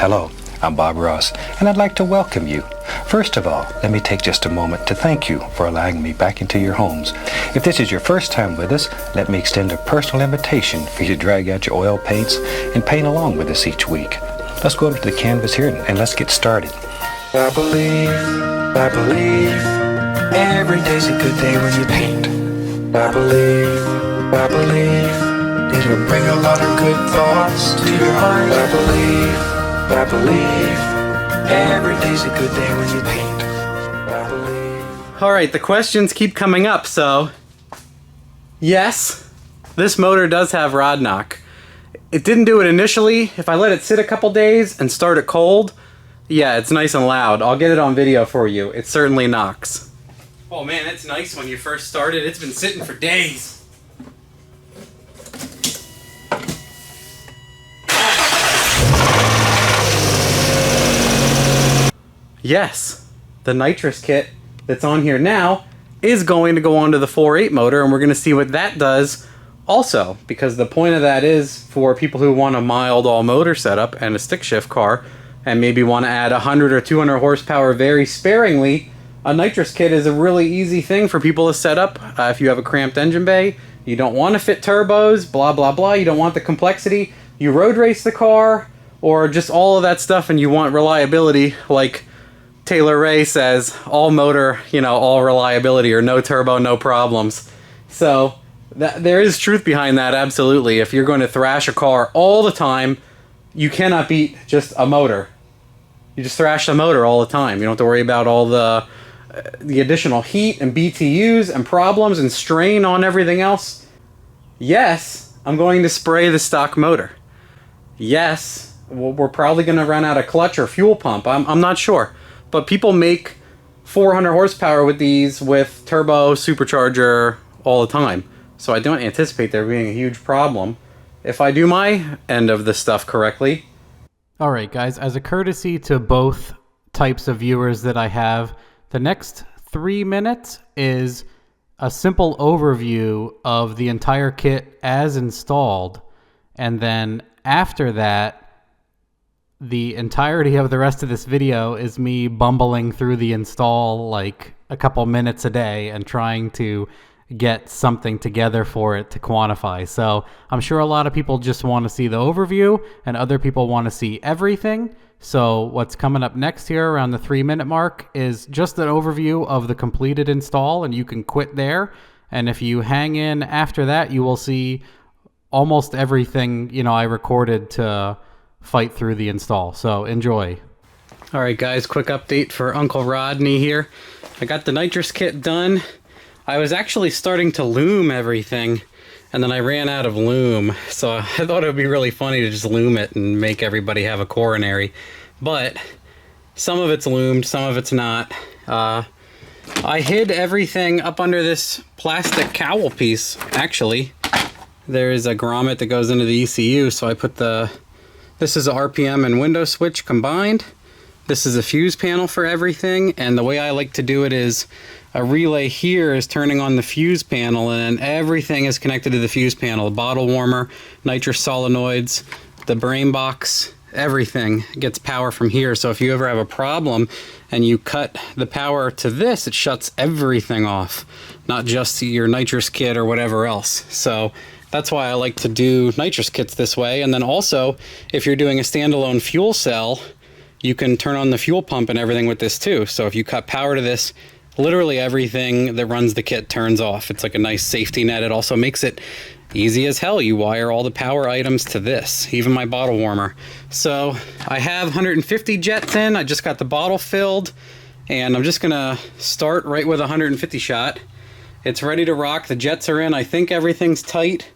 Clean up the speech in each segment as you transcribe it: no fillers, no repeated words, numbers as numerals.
Hello, I'm Bob Ross, and I'd like to welcome you. First of all, let me take just a moment to thank you for allowing me back into your homes. If this is your first time with us, let me extend a personal invitation for you to drag out your oil paints and paint along with us each week. Let's go over to the canvas here and let's get started. I believe, every day's a good day when you paint. I believe, it'll bring a lot of good thoughts to your heart. I believe, every day's a good day when you paint. I believe. Alright, the questions keep coming up, so yes, this motor does have rod knock. It didn't do it initially. If I let it sit a couple days and start it cold, yeah, it's nice and loud. I'll get it on video for you. It certainly knocks. Oh man, it's nice when you first start it. It's been sitting for days. Yes, the nitrous kit that's on here now is going to go onto the 4.8 motor, and we're going to see what that does also, because the point of that is for people who want a mild all-motor setup and a stick shift car and maybe want to add 100 or 200 horsepower very sparingly. A nitrous kit is a really easy thing for people to set up. If you have a cramped engine bay, you don't want to fit turbos, blah blah blah, you don't want the complexity, you road race the car, or just all of that stuff, and you want reliability, like Taylor Ray says, all motor, all reliability, or no turbo, no problems. So there is truth behind that, absolutely. If you're going to thrash a car all the time, you cannot beat just a motor. You just thrash the motor all the time. You don't have to worry about all the additional heat and BTUs and problems and strain on everything else. Yes, I'm going to spray the stock motor. Yes, we're probably going to run out of clutch or fuel pump. I'm not sure. But people make 400 horsepower with these with turbo, supercharger all the time. So I don't anticipate there being a huge problem if I do my end of the stuff correctly. Alright guys, as a courtesy to both types of viewers that I have, the next 3 minutes is a simple overview of the entire kit as installed, and then after that, the entirety of the rest of this video is me bumbling through the install like a couple minutes a day and trying to get something together for it to quantify. So I'm sure a lot of people just want to see the overview and other people want to see everything. So what's coming up next here around the 3-minute mark is just an overview of the completed install, and you can quit there. And if you hang in after that, you will see almost everything, I recorded to fight through the install. So enjoy. Alright guys, quick update for Uncle Rodney here. I got the nitrous kit done. I was actually starting to loom everything, and then I ran out of loom. So I thought it would be really funny to just loom it and make everybody have a coronary. But some of it's loomed, some of it's not. I hid everything up under this plastic cowl piece, actually. There is a grommet that goes into the ECU, so I put this is a RPM and window switch combined. This is a fuse panel for everything, and the way I like to do it is a relay here is turning on the fuse panel, and then everything is connected to the fuse panel. The bottle warmer, nitrous solenoids, the brain box, everything gets power from here. So if you ever have a problem and you cut the power to this, it shuts everything off, not just your nitrous kit or whatever else. So that's why I like to do nitrous kits this way. And then also, if you're doing a standalone fuel cell, you can turn on the fuel pump and everything with this too. So if you cut power to this, literally everything that runs the kit turns off. It's like a nice safety net. It also makes it easy as hell. You wire all the power items to this, even my bottle warmer. So I have 150 jets in. I just got the bottle filled, and I'm just gonna start right with 150 shot. It's ready to rock. The jets are in. I think everything's tight.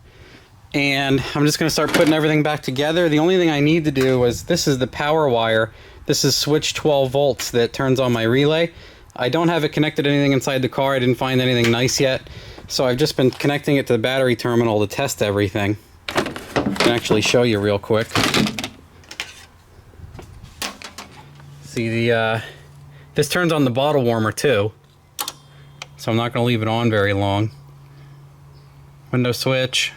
And I'm just going to start putting everything back together. The only thing I need to do is, this is the power wire. This is switch 12 volts that turns on my relay. I don't have it connected to anything inside the car. I didn't find anything nice yet. So I've just been connecting it to the battery terminal to test everything. I can actually show you real quick. See, this turns on the bottle warmer too. So I'm not going to leave it on very long. Window switch.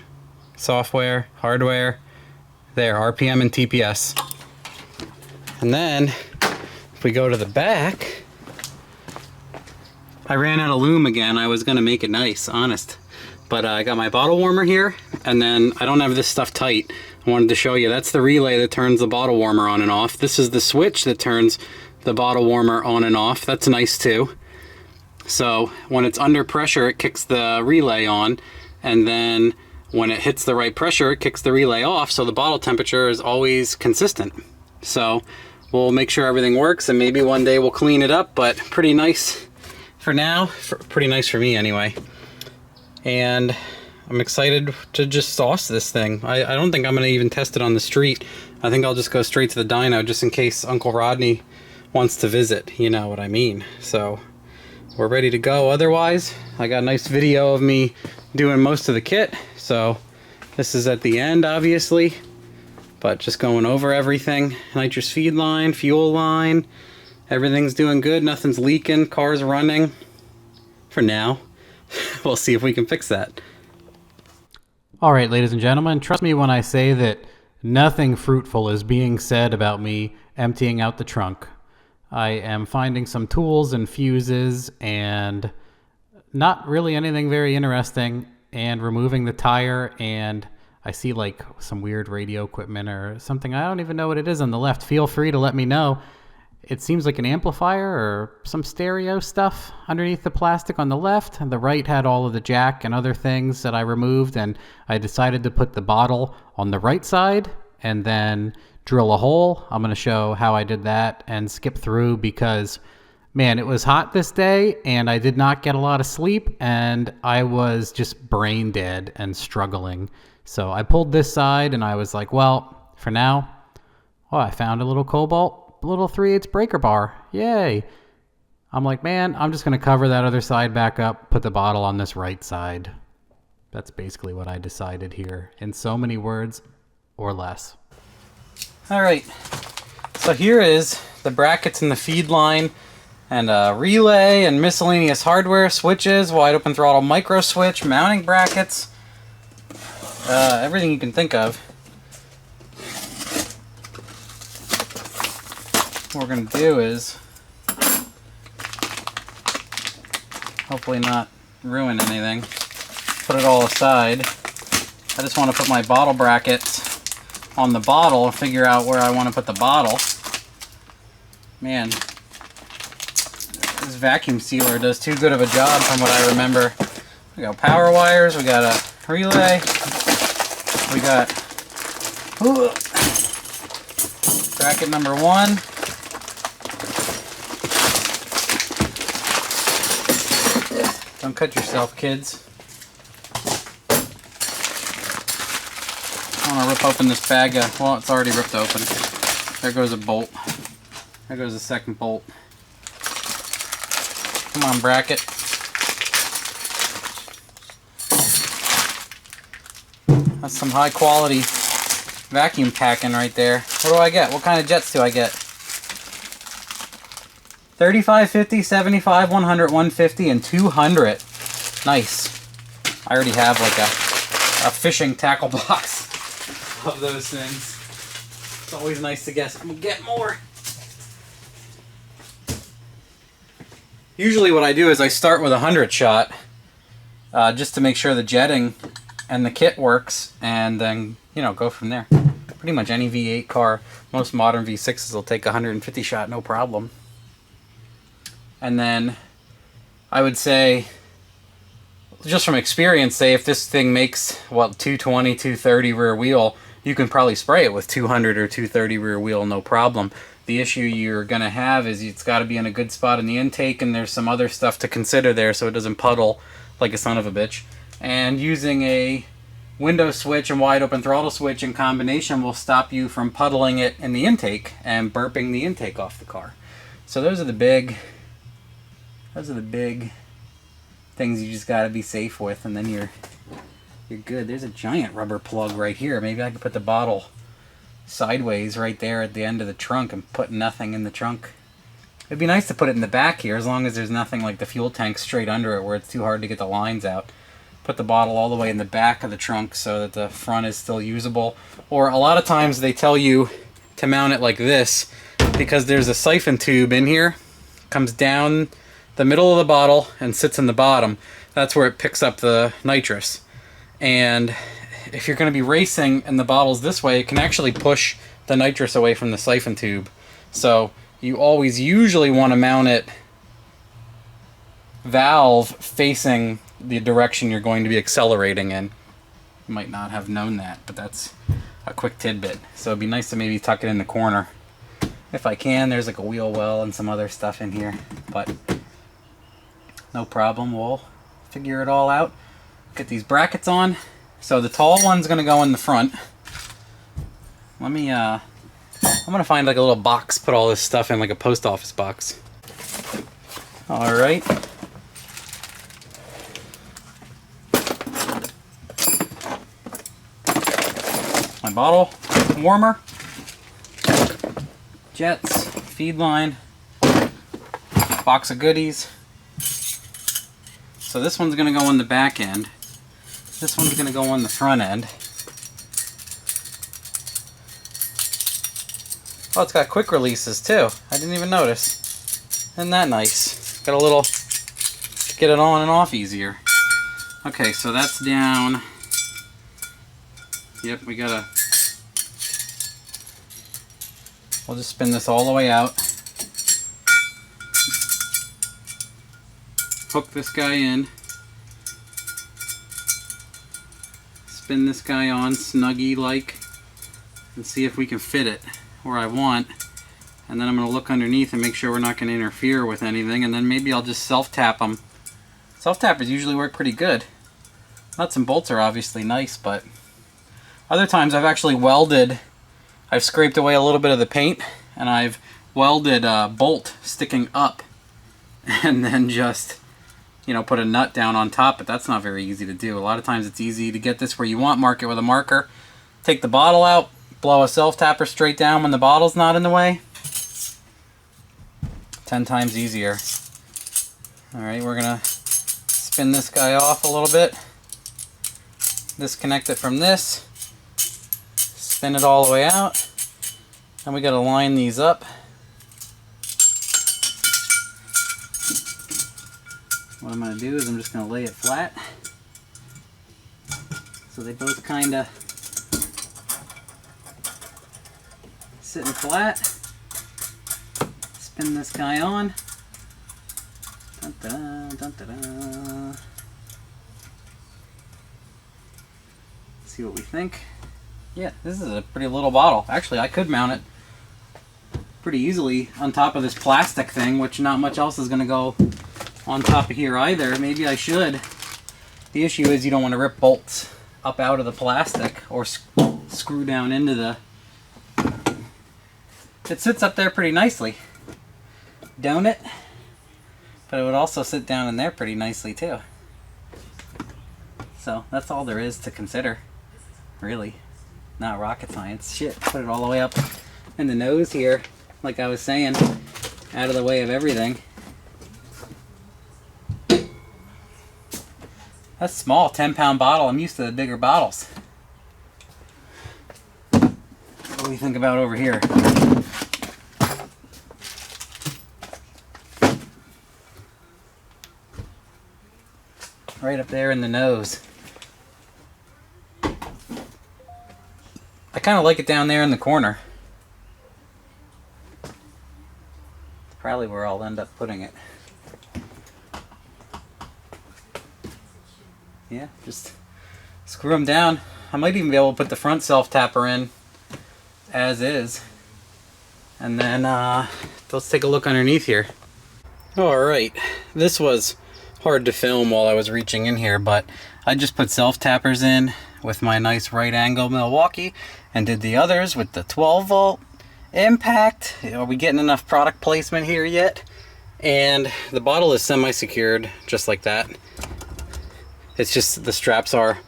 Software, hardware, there, RPM and TPS. And then if we go to the back, I ran out of loom again. I was gonna make it nice, honest. But I got my bottle warmer here, and then I don't have this stuff tight. I wanted to show you, that's the relay that turns the bottle warmer on and off. This is the switch that turns the bottle warmer on and off. That's nice too. So when it's under pressure, it kicks the relay on, and then when it hits the right pressure, it kicks the relay off, so the bottle temperature is always consistent. So we'll make sure everything works, and maybe one day we'll clean it up, but pretty nice for now. Pretty nice for me anyway. And I'm excited to just sauce this thing. I don't think I'm gonna even test it on the street. I think I'll just go straight to the dyno just in case Uncle Rodney wants to visit, you know what I mean. So we're ready to go. Otherwise, I got a nice video of me doing most of the kit. So this is at the end, obviously, but just going over everything. Nitrous feed line, fuel line, everything's doing good. Nothing's leaking, car's running for now. We'll see if we can fix that. All right, ladies and gentlemen, trust me when I say that nothing fruitful is being said about me emptying out the trunk. I am finding some tools and fuses and not really anything very interesting, and removing the tire, and I see like some weird radio equipment or something. I don't even know what it is on the left. Feel free to let me know. It seems like an amplifier or some stereo stuff underneath the plastic on the left. And the right had all of the jack and other things that I removed, and I decided to put the bottle on the right side and then drill a hole. I'm going to show how I did that and skip through because, man, it was hot this day and I did not get a lot of sleep and I was just brain dead and struggling. So I pulled this side and I was like, well, for now, oh, I found a little Cobalt, little 3/8 breaker bar. Yay. I'm like, man, I'm just going to cover that other side back up, put the bottle on this right side. That's basically what I decided here in so many words or less. All right, so here is the brackets in the feed line, and a relay and miscellaneous hardware, switches, wide open throttle micro switch, mounting brackets, everything you can think of. What we're going to do is hopefully not ruin anything. Put it all aside. I just want to put my bottle brackets on the bottle and figure out where I want to put the bottle. Man, this vacuum sealer does too good of a job from what I remember. We got power wires, we got a relay, we got bracket number 1. Don't cut yourself, kids. I want to rip open this bag. Well, it's already ripped open. There goes a bolt. There goes a second bolt. Come on, bracket. That's some high quality vacuum packing right there. What do I get? What kind of jets do I get? 35, 50, 75, 100, 150, and 200. Nice. I already have like a fishing tackle box of those things. It's always nice to guess. I'm gonna get more. Usually what I do is I start with a 100 shot just to make sure the jetting and the kit works, and then, you know, go from there. Pretty much any V8 car, most modern V6s will take a 150 shot, no problem. And then I would say, just from experience, say if this thing makes, what, 220, 230 rear wheel, you can probably spray it with 200 or 230 rear wheel, no problem. The issue you're going to have is it's got to be in a good spot in the intake, and there's some other stuff to consider there so it doesn't puddle like a son of a bitch. And using a window switch and wide open throttle switch in combination will stop you from puddling it in the intake and burping the intake off the car. So those are the big things you just got to be safe with, and then you're good. There's a giant rubber plug right here. Maybe I could put the bottle sideways right there at the end of the trunk and put nothing in the trunk. It'd be nice to put it in the back here, as long as there's nothing like the fuel tank straight under it where it's too hard to get the lines out. Put the bottle all the way in the back of the trunk so that the front is still usable. Or a lot of times they tell you to mount it like this, because there's a siphon tube in here, comes down the middle of the bottle and sits in the bottom. That's where it picks up the nitrous. And if you're going to be racing and the bottle's this way, it can actually push the nitrous away from the siphon tube. So you always usually want to mount it valve facing the direction you're going to be accelerating in. You might not have known that, but that's a quick tidbit. So it'd be nice to maybe tuck it in the corner. If I can, there's like a wheel well and some other stuff in here, but no problem, we'll figure it all out. Get these brackets on. So the tall one's gonna go in the front. Let me, I'm gonna find like a little box, put all this stuff in, like a post office box. All right. My bottle warmer, jets, feed line, box of goodies. So this one's going to go on the back end. This one's going to go on the front end. Oh, it's got quick releases too. I didn't even notice. Isn't that nice? Got a little, get it on and off easier. Okay, so that's down. Yep, we gotta, we'll just spin this all the way out. Hook this guy in. Spin this guy on snuggy like and see if we can fit it where I want. And then I'm gonna look underneath and make sure we're not gonna interfere with anything, and then maybe I'll just self-tap them. Self-tappers usually work pretty good. Nuts and bolts are obviously nice, but other times I've actually welded, I've scraped away a little bit of the paint and I've welded a bolt sticking up and then just, you know, put a nut down on top, but that's not very easy to do. A lot of times it's easy to get this where you want, mark it with a marker, take the bottle out, blow a self-tapper straight down when the bottle's not in the way. 10 times easier. Alright, we're gonna spin this guy off a little bit, disconnect it from this, spin it all the way out, and we gotta line these up. What I'm gonna do is I'm just gonna lay it flat so they both kinda sitting flat. Spin this guy on. Dun, dun, dun, dun, dun. See what we think. Yeah, this is a pretty little bottle. Actually, I could mount it pretty easily on top of this plastic thing, which not much else is going to go on top of here either. Maybe I should. The issue is you don't want to rip bolts up out of the plastic or screw down into the... It sits up there pretty nicely, don't it? But it would also sit down in there pretty nicely too. So that's all there is to consider, really. Not rocket science. Shit, put it all the way up in the nose here, like I was saying, out of the way of everything. That's small, 10-pound bottle. I'm used to the bigger bottles. What do we think about over here? Right up there in the nose. I kind of like it down there in the corner. It's probably where I'll end up putting it. Yeah, just screw them down. I might even be able to put the front self-tapper in as is. And then let's take a look underneath here. Alright, this was hard to film while I was reaching in here, but I just put self-tappers in with my nice right angle Milwaukee and did the others with the 12 volt impact. Are we getting enough product placement here yet? And the bottle is semi-secured just like that. It's just the straps are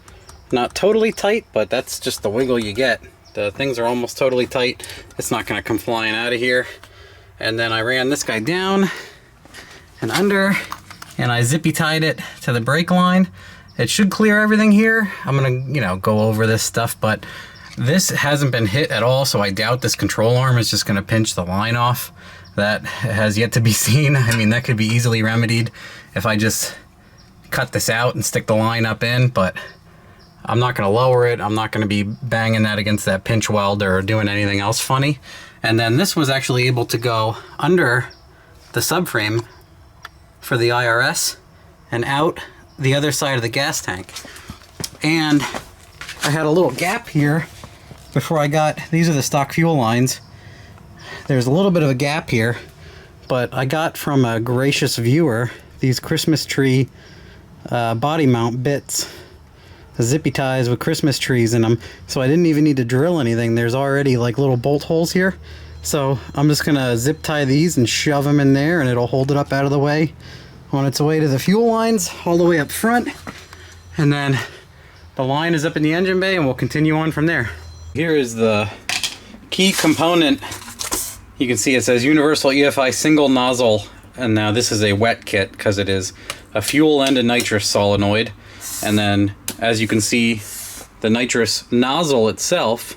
not totally tight, but that's just the wiggle you get. The things are almost totally tight. It's not going to come flying out of here. And then I ran this guy down and under, and I zippy tied it to the brake line. It should clear everything here. I'm gonna, you know, go over this stuff, but This hasn't been hit at all, so I doubt this control arm is just going to pinch the line off. That has yet to be seen. I mean, that could be easily remedied if I just cut this out and stick the line up in, but I'm not going to lower it. I'm not going to be banging that against that pinch weld or doing anything else funny. And then this was actually able to go under the subframe for the IRS and out the other side of the gas tank. And I had a little gap here before I got, these are the stock fuel lines. There's a little bit of a gap here, but I got from a gracious viewer these Christmas tree body mount bits, zippy ties with Christmas trees in them, so I didn't even need to drill anything. There's already like little bolt holes here, so I'm just gonna zip tie these and shove them in there, and it'll hold it up out of the way on its way to the fuel lines all the way up front, and then the line is up in the engine bay, and we'll continue on from there. Here is the key component. You can see it says Universal EFI single nozzle, and now this is a wet kit because it is a fuel and a nitrous solenoid. And then, as you can see, the nitrous nozzle itself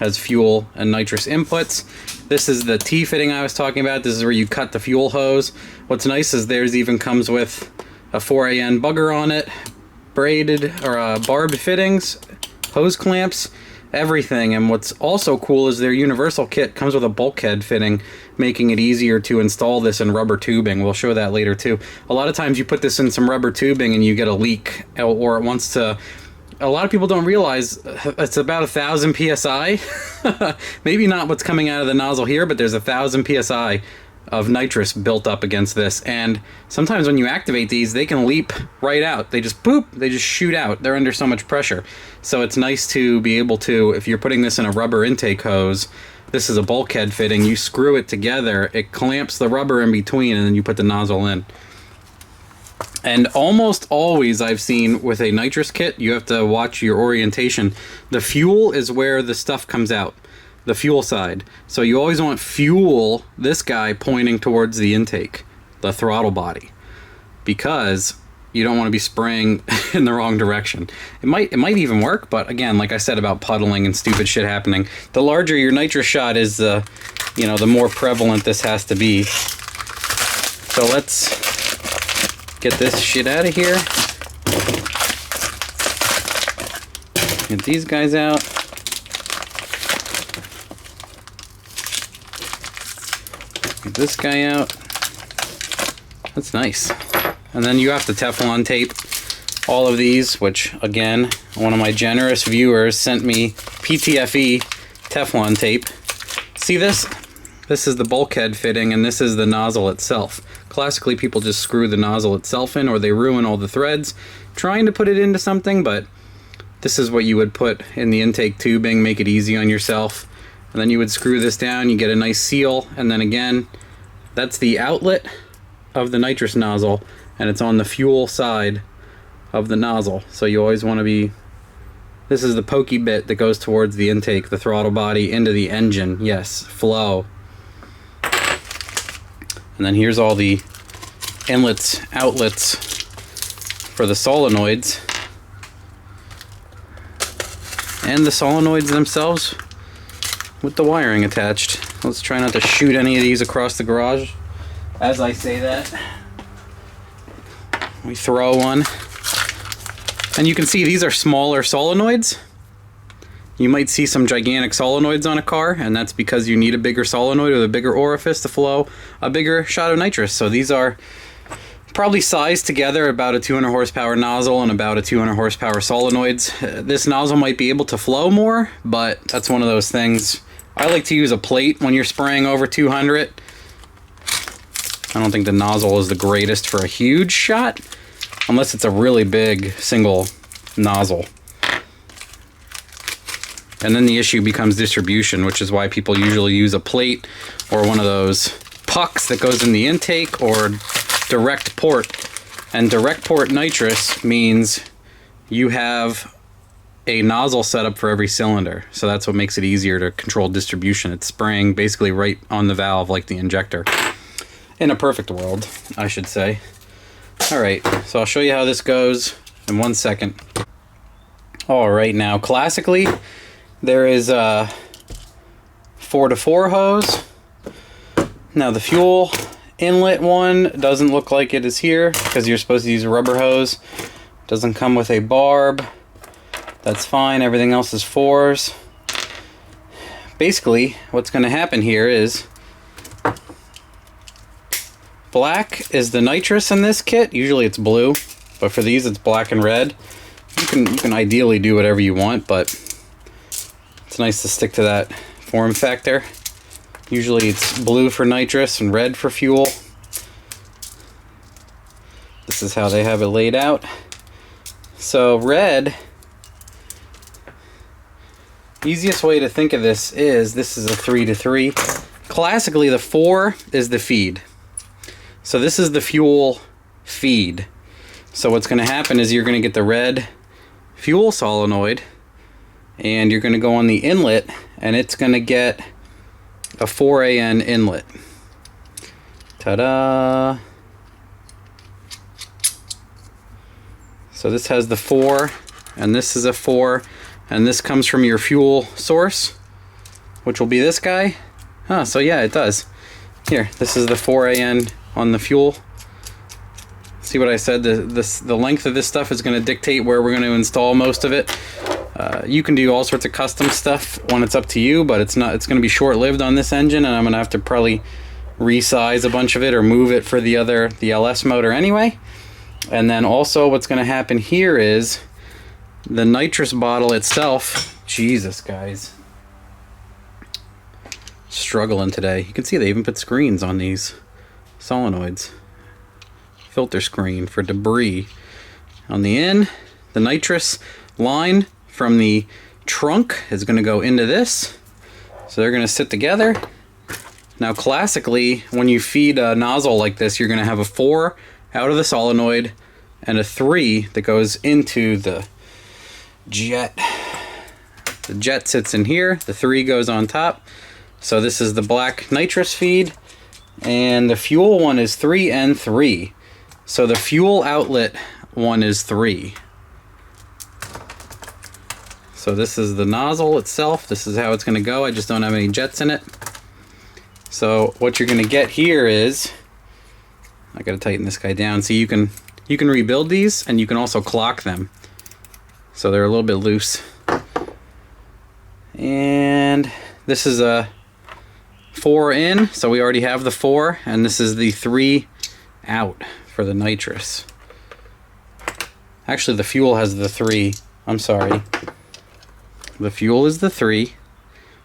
has fuel and nitrous inputs. This is the T-fitting I was talking about. This is where you cut the fuel hose. What's nice is theirs even comes with a 4AN bugger on it, braided or barbed fittings, hose clamps, everything. And what's also cool is their universal kit comes with a bulkhead fitting, making it easier to install this in rubber tubing. We'll show that later too. A lot of times you put this in some rubber tubing and you get a leak, or it wants to, a lot of people don't realize it's about 1,000 psi. Maybe not what's coming out of the nozzle here, but there's 1,000 psi of nitrous built up against this, and sometimes when you activate these, they can leap right out. They just boop, they just shoot out. They're under so much pressure. So it's nice to be able to, if you're putting this in a rubber intake hose, this is a bulkhead fitting, you screw it together, it clamps the rubber in between, and then you put the nozzle in. And almost always I've seen with a nitrous kit, you have to watch your orientation. The fuel is where the stuff comes out, the fuel side. So you always want fuel, this guy, pointing towards the intake, the throttle body, because you don't want to be spraying in the wrong direction. It might even work, but again, like I said about puddling and stupid shit happening, the larger your nitrous shot is, the more prevalent this has to be. So let's get this shit out of here. Get these guys out. Get this guy out. That's nice. And then you have to Teflon tape all of these, which again, one of my generous viewers sent me PTFE Teflon tape. See this? This is the bulkhead fitting, and this is the nozzle itself. Classically, people just screw the nozzle itself in, or they ruin all the threads trying to put it into something, but this is what you would put in the intake tubing, make it easy on yourself. And then you would screw this down, you get a nice seal, and then again, that's the outlet of the nitrous nozzle, and it's on the fuel side of the nozzle. So you always want to be, this is the pokey bit that goes towards the intake, the throttle body into the engine. Yes, flow. And then here's all the inlets, outlets for the solenoids. And the solenoids themselves with the wiring attached. Let's try not to shoot any of these across the garage as I say that. We throw one. And you can see these are smaller solenoids. You might see some gigantic solenoids on a car, and that's because you need a bigger solenoid with a bigger orifice to flow a bigger shot of nitrous. So these are probably sized together about a 200 horsepower nozzle and about a 200 horsepower solenoids. This nozzle might be able to flow more, but that's one of those things. I like to use a plate when you're spraying over 200. I don't think the nozzle is the greatest for a huge shot, unless it's a really big single nozzle. And then the issue becomes distribution, which is why people usually use a plate or one of those pucks that goes in the intake, or direct port. And direct port nitrous means you have a nozzle set up for every cylinder. So that's what makes it easier to control distribution. It's spraying basically right on the valve like the injector. In a perfect world, I should say. Alright, so I'll show you how this goes in 1 second. Alright, now classically, there is a 4-to-4 hose. Now the fuel inlet one doesn't look like it is here because you're supposed to use a rubber hose. Doesn't come with a barb. That's fine. Everything else is 4s. Basically, what's going to happen here is black is the nitrous in this kit. Usually it's blue, but for these it's black and red. You can ideally do whatever you want, but it's nice to stick to that form factor. Usually it's blue for nitrous and red for fuel. This is how they have it laid out. So red, easiest way to think of this is a 3-to-3. Classically the 4 is the feed. So this is the fuel feed. So what's going to happen is you're going to get the red fuel solenoid and you're going to go on the inlet and it's going to get a 4AN inlet. Ta-da! So this has the 4 and this is a 4 and this comes from your fuel source, which will be this guy. Huh, so yeah, it does. Here, this is the 4AN on the fuel. See what I said? The length of this stuff is going to dictate where we're going to install most of it. You can do all sorts of custom stuff when it's up to you, but it's going to be short-lived on this engine, and I'm going to have to probably resize a bunch of it or move it for the LS motor anyway. And then also what's going to happen here is the nitrous bottle itself. Jesus, guys. Struggling today. You can see they even put screens on these solenoids. Filter screen for debris. On the end, the nitrous line from the trunk is going to go into this. So they're going to sit together. Now classically, when you feed a nozzle like this, you're going to have a 4 out of the solenoid and a 3 that goes into the jet. The jet sits in here, the 3 goes on top. So this is the black nitrous feed, and the fuel one is 3 and 3. So the fuel outlet one is 3. So this is the nozzle itself. This is how it's going to go. I just don't have any jets in it. So what you're going to get here is, I got to tighten this guy down. So you can rebuild these, and you can also clock them. So they're a little bit loose. And this is a 4 in, so we already have the 4, and this is the 3 out for the nitrous. Actually, the fuel has the 3. I'm sorry. The fuel is the 3.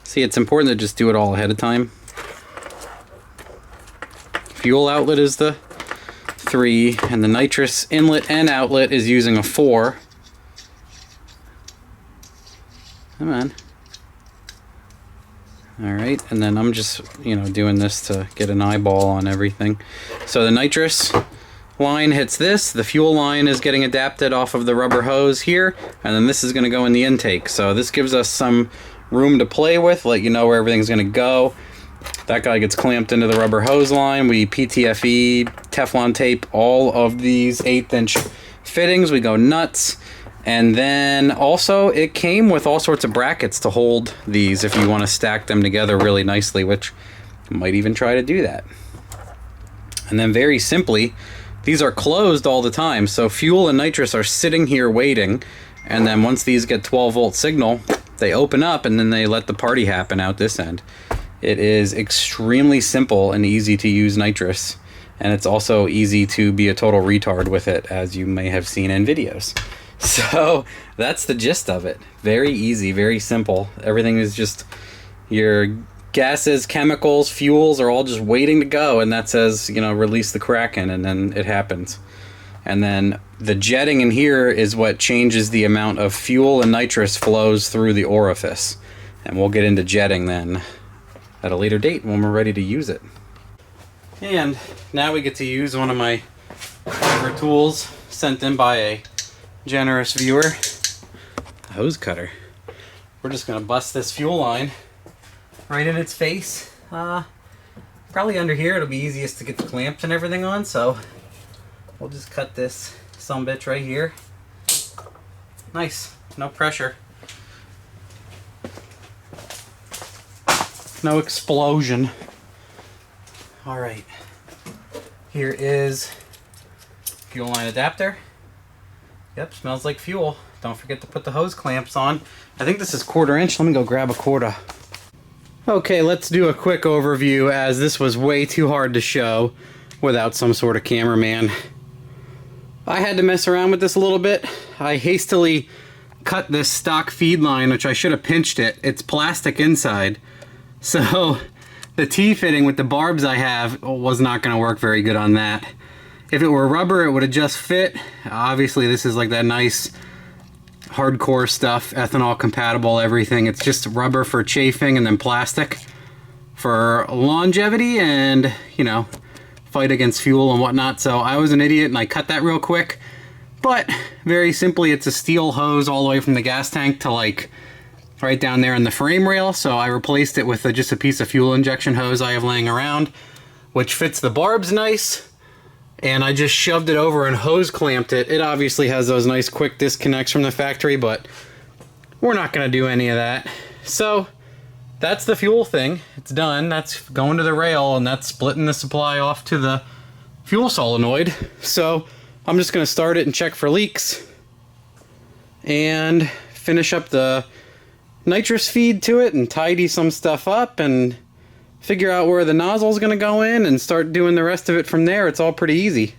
See, it's important to just do it all ahead of time. Fuel outlet is the 3, and the nitrous inlet and outlet is using a 4. Come on. Alright, and then I'm just, doing this to get an eyeball on everything. So the nitrous line hits this, the fuel line is getting adapted off of the rubber hose here, and then this is going to go in the intake. So this gives us some room to play with, let you know where everything's going to go. That guy gets clamped into the rubber hose line. We PTFE, Teflon tape all of these 1/8" fittings. We go nuts. And then also it came with all sorts of brackets to hold these if you want to stack them together really nicely, which you might even try to do that. And then very simply, these are closed all the time. So fuel and nitrous are sitting here waiting. And then once these get 12-volt signal, they open up and then they let the party happen out this end. It is extremely simple and easy to use nitrous. And it's also easy to be a total retard with it, as you may have seen in videos. So that's the gist of it. Very easy, very simple. Everything is just your gases, chemicals, fuels are all just waiting to go, and that says, release the Kraken, and then it happens. And then the jetting in here is what changes the amount of fuel and nitrous flows through the orifice. And we'll get into jetting then at a later date when we're ready to use it. And now we get to use one of my favorite tools sent in by a generous viewer, a hose cutter. We're just gonna bust this fuel line right in its face. Probably under here it'll be easiest to get the clamps and everything on, so we'll just cut this sumbitch right here. Nice, no pressure. No explosion. All right. Here is fuel line adapter. Yep, smells like fuel. Don't forget to put the hose clamps on. I think this is 1/4 inch. Let me go grab a 1/4. Okay, let's do a quick overview, as this was way too hard to show without some sort of cameraman. I had to mess around with this a little bit. I hastily cut this stock feed line, which I should have pinched it. It's plastic inside. So the T-fitting with the barbs I have was not going to work very good on that. If it were rubber, it would have just fit. Obviously, this is like that nice hardcore stuff, ethanol compatible, everything. It's just rubber for chafing and then plastic for longevity and, you know, fight against fuel and whatnot. So I was an idiot and I cut that real quick. But very simply, it's a steel hose all the way from the gas tank to like right down there in the frame rail. So I replaced it with just a piece of fuel injection hose I have laying around, which fits the barbs nice. And I just shoved it over and hose clamped it. It obviously has those nice quick disconnects from the factory, but we're not going to do any of that. So that's the fuel thing. It's done. That's going to the rail, and that's splitting the supply off to the fuel solenoid. So I'm just going to start it and check for leaks and finish up the nitrous feed to it and tidy some stuff up and figure out where the nozzle is going to go in and start doing the rest of it from there. It's all pretty easy.